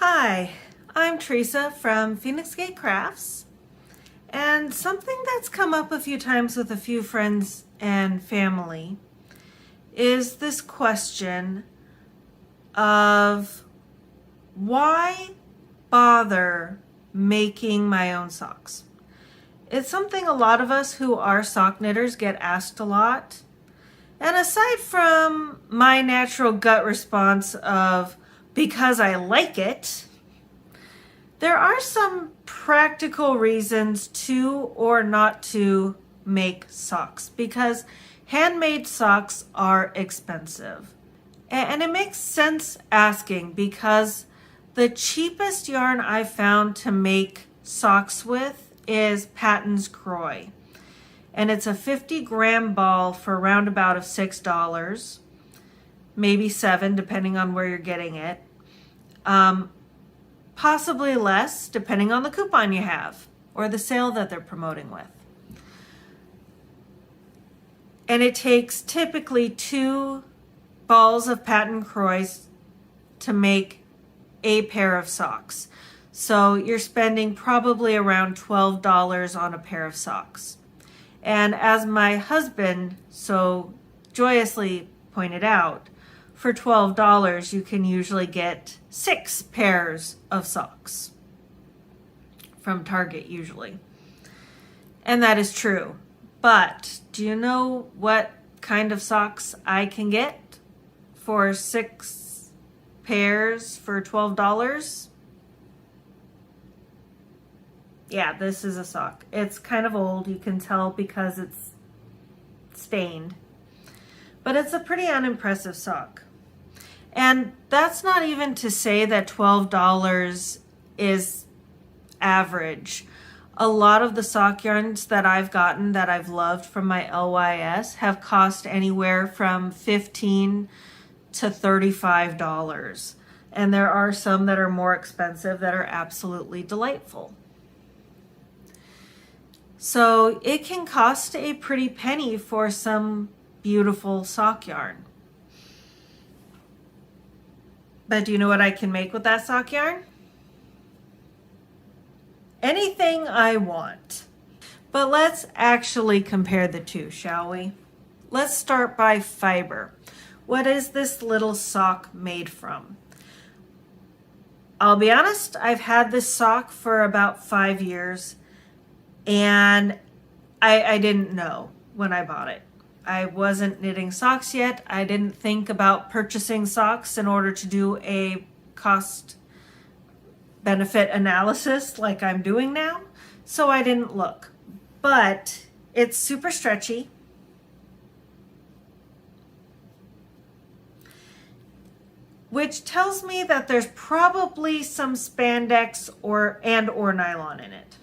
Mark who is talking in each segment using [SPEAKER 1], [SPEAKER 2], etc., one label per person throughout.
[SPEAKER 1] Hi, I'm Teresa from Phoenix Gate Crafts, and something that's come up a few times with a few friends and family is this question of why bother making my own socks? It's something a lot of us who are sock knitters get asked a lot. And aside from my natural gut response of because I like it, there are some practical reasons to or not to make socks because handmade socks are expensive. And it makes sense asking because the cheapest yarn I've found to make socks with is Patton's Kroy. And it's a 50-gram ball for around about of $6, maybe $7 depending on where you're getting it. Possibly less depending on the coupon you have or the sale that they're promoting with. And it takes typically 2 balls of Patton Kroys to make a pair of socks. So you're spending probably around $12 on a pair of socks. And as my husband so joyously pointed out, for $12 you can usually get 6 pairs of socks from Target usually. And that is true. But do you know what kind of socks I can get for 6 pairs for $12? Yeah, this is a sock. It's kind of old, you can tell because it's stained. But it's a pretty unimpressive sock. And that's not even to say that $12 is average. A lot of the sock yarns that I've gotten that I've loved from my LYS have cost anywhere from $15 to $35. And there are some that are more expensive that are absolutely delightful. So it can cost a pretty penny for some beautiful sock yarn. But do you know what I can make with that sock yarn? Anything I want. But let's actually compare the two, shall we? Let's start by fiber. What is this little sock made from? I'll be honest, I've had this sock for about 5 years. And I didn't know when I bought it. I wasn't knitting socks yet. I didn't think about purchasing socks in order to do a cost benefit analysis like I'm doing now. So I didn't look. But it's super stretchy. Which tells me that there's probably some spandex or nylon in it.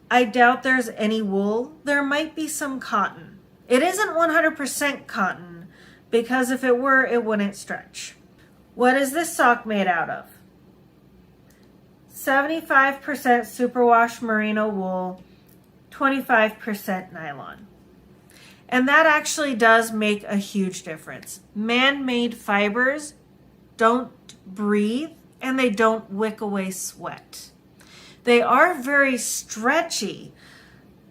[SPEAKER 1] I doubt there's any wool. There might be some cotton. It isn't 100% cotton because if it were, it wouldn't stretch. What is this sock made out of? 75% superwash merino wool, 25% nylon. And that actually does make a huge difference. Man-made fibers don't breathe and they don't wick away sweat. They are very stretchy,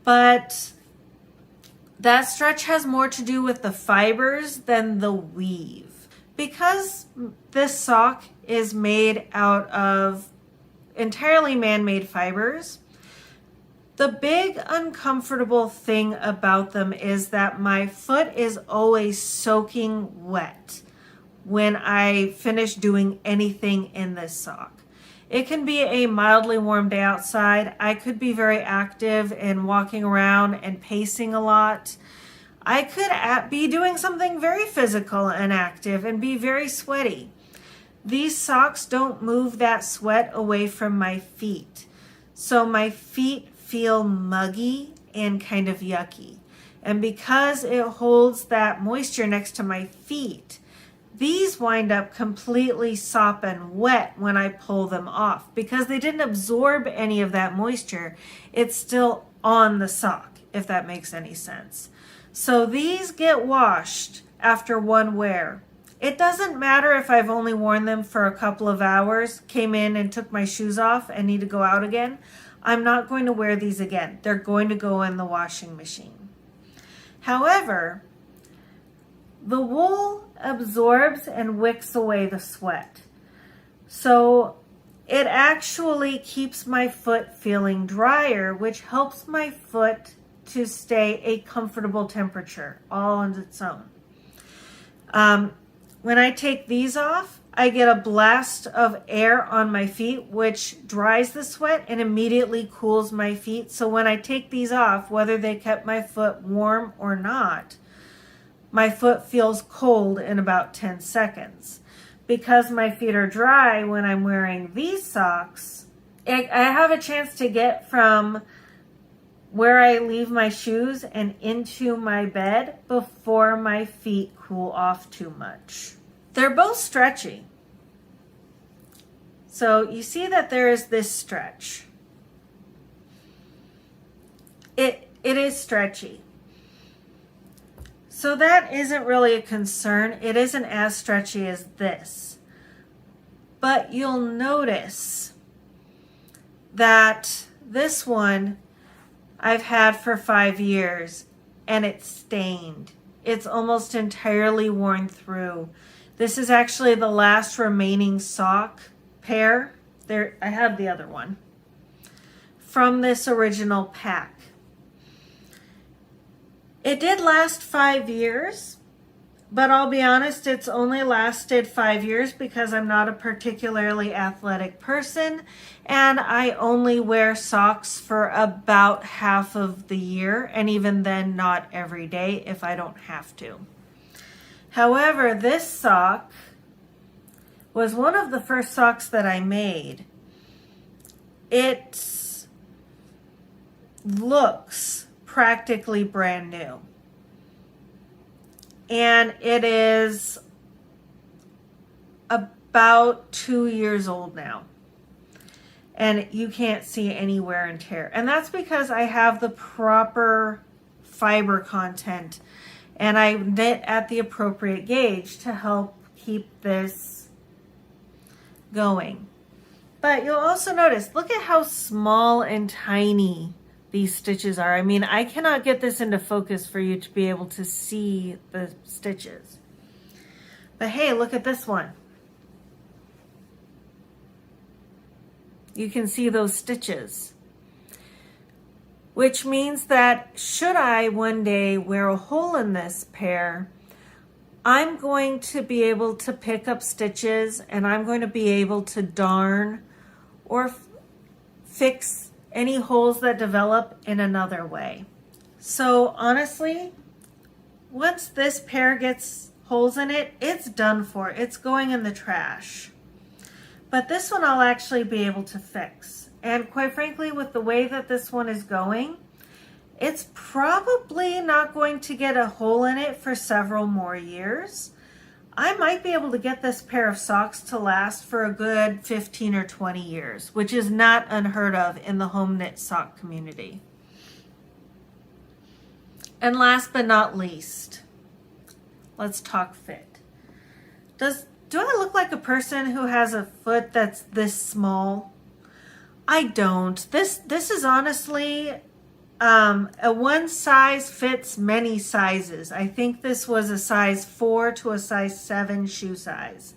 [SPEAKER 1] but that stretch has more to do with the fibers than the weave. Because this sock is made out of entirely man-made fibers, the big uncomfortable thing about them is that my foot is always soaking wet when I finish doing anything in this sock. It can be a mildly warm day outside. I could be very active and walking around and pacing a lot. I could be doing something very physical and active and be very sweaty. These socks don't move that sweat away from my feet. So my feet feel muggy and kind of yucky. And because it holds that moisture next to my feet, these wind up completely sopping wet when I pull them off because they didn't absorb any of that moisture. It's still on the sock, if that makes any sense. So these get washed after one wear. It doesn't matter if I've only worn them for a couple of hours, came in and took my shoes off and need to go out again. I'm not going to wear these again. They're going to go in the washing machine. However, the wool absorbs and wicks away the sweat. So it actually keeps my foot feeling drier, which helps my foot to stay a comfortable temperature all on its own. When I take these off, I get a blast of air on my feet, which dries the sweat and immediately cools my feet. So when I take these off, whether they kept my foot warm or not, my foot feels cold in about 10 seconds. Because my feet are dry when I'm wearing these socks, I have a chance to get from where I leave my shoes and into my bed before my feet cool off too much. They're both stretchy. So you see that there is this stretch. It is stretchy. So that isn't really a concern. It isn't as stretchy as this. But you'll notice that this one I've had for 5 years and it's stained. It's almost entirely worn through. This is actually the last remaining sock pair. There, I have the other one from this original pack. It did last 5 years, but I'll be honest, it's only lasted 5 years because I'm not a particularly athletic person and I only wear socks for about half of the year, and even then not every day if I don't have to. However, this sock was one of the first socks that I made. It looks practically brand new. And it is about 2 years old now. And you can't see any wear and tear. And that's because I have the proper fiber content and I knit at the appropriate gauge to help keep this going. But you'll also notice, look at how small and tiny these stitches are. I mean, I cannot get this into focus for you to be able to see the stitches. But hey, look at this one. You can see those stitches. Which means that should I one day wear a hole in this pair, I'm going to be able to pick up stitches and I'm going to be able to darn or fix any holes that develop in another way. So honestly, once this pair gets holes in it, it's done for. It's going in the trash. But this one I'll actually be able to fix. And quite frankly, with the way that this one is going, it's probably not going to get a hole in it for several more years. I might be able to get this pair of socks to last for a good 15 or 20 years, which is not unheard of in the home knit sock community. And last but not least, let's talk fit. Do I look like a person who has a foot that's this small? I don't. This is honestly a one size fits many sizes. I think this was a size 4 to a size 7 shoe size.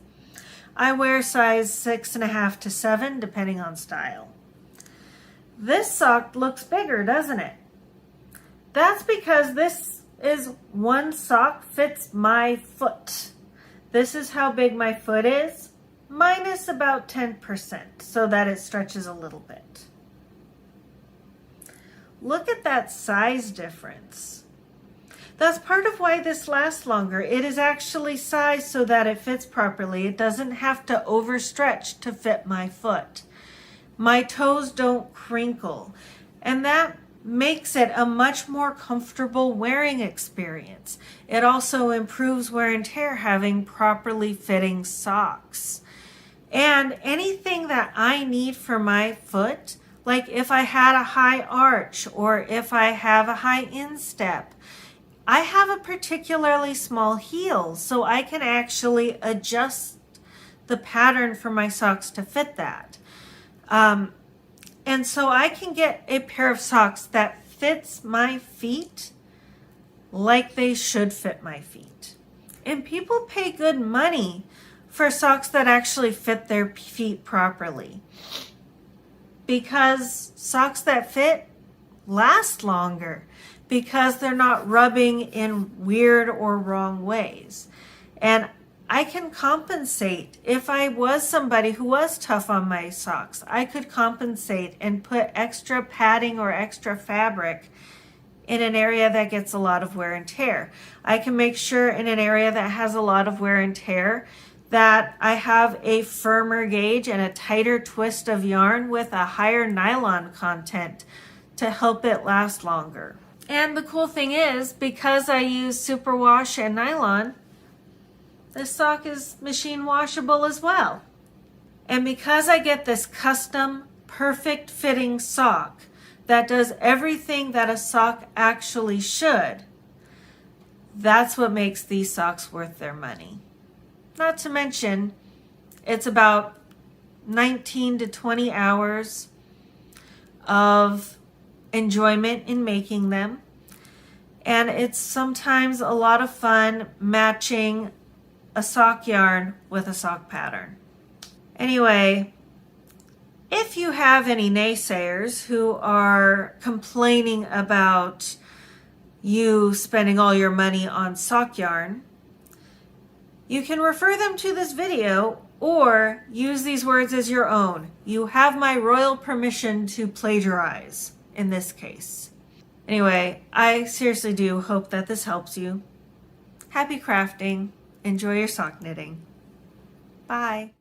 [SPEAKER 1] I wear size 6.5 to 7 depending on style. This sock looks bigger, doesn't it? That's because this is one sock fits my foot. This is how big my foot is, minus about 10%, so that it stretches a little bit. Look at that size difference. That's part of why this lasts longer. It is actually sized so that it fits properly. It doesn't have to overstretch to fit my foot. My toes don't crinkle, and that makes it a much more comfortable wearing experience. It also improves wear and tear having properly fitting socks. And anything that I need for my foot, like if I had a high arch or if I have a high instep, I have a particularly small heel, so I can actually adjust the pattern for my socks to fit that. And so I can get a pair of socks that fits my feet like they should fit my feet. And people pay good money for socks that actually fit their feet properly, because socks that fit last longer, because they're not rubbing in weird or wrong ways. And I can compensate. If I was somebody who was tough on my socks, I could compensate and put extra padding or extra fabric in an area that gets a lot of wear and tear. I can make sure in an area that has a lot of wear and tear that I have a firmer gauge and a tighter twist of yarn with a higher nylon content to help it last longer. And the cool thing is, because I use superwash and nylon, this sock is machine washable as well. And because I get this custom, perfect fitting sock that does everything that a sock actually should, that's what makes these socks worth their money. Not to mention, it's about 19 to 20 hours of enjoyment in making them. And it's sometimes a lot of fun matching a sock yarn with a sock pattern. Anyway, if you have any naysayers who are complaining about you spending all your money on sock yarn, you can refer them to this video or use these words as your own. You have my royal permission to plagiarize in this case. Anyway, I seriously do hope that this helps you. Happy crafting. Enjoy your sock knitting. Bye.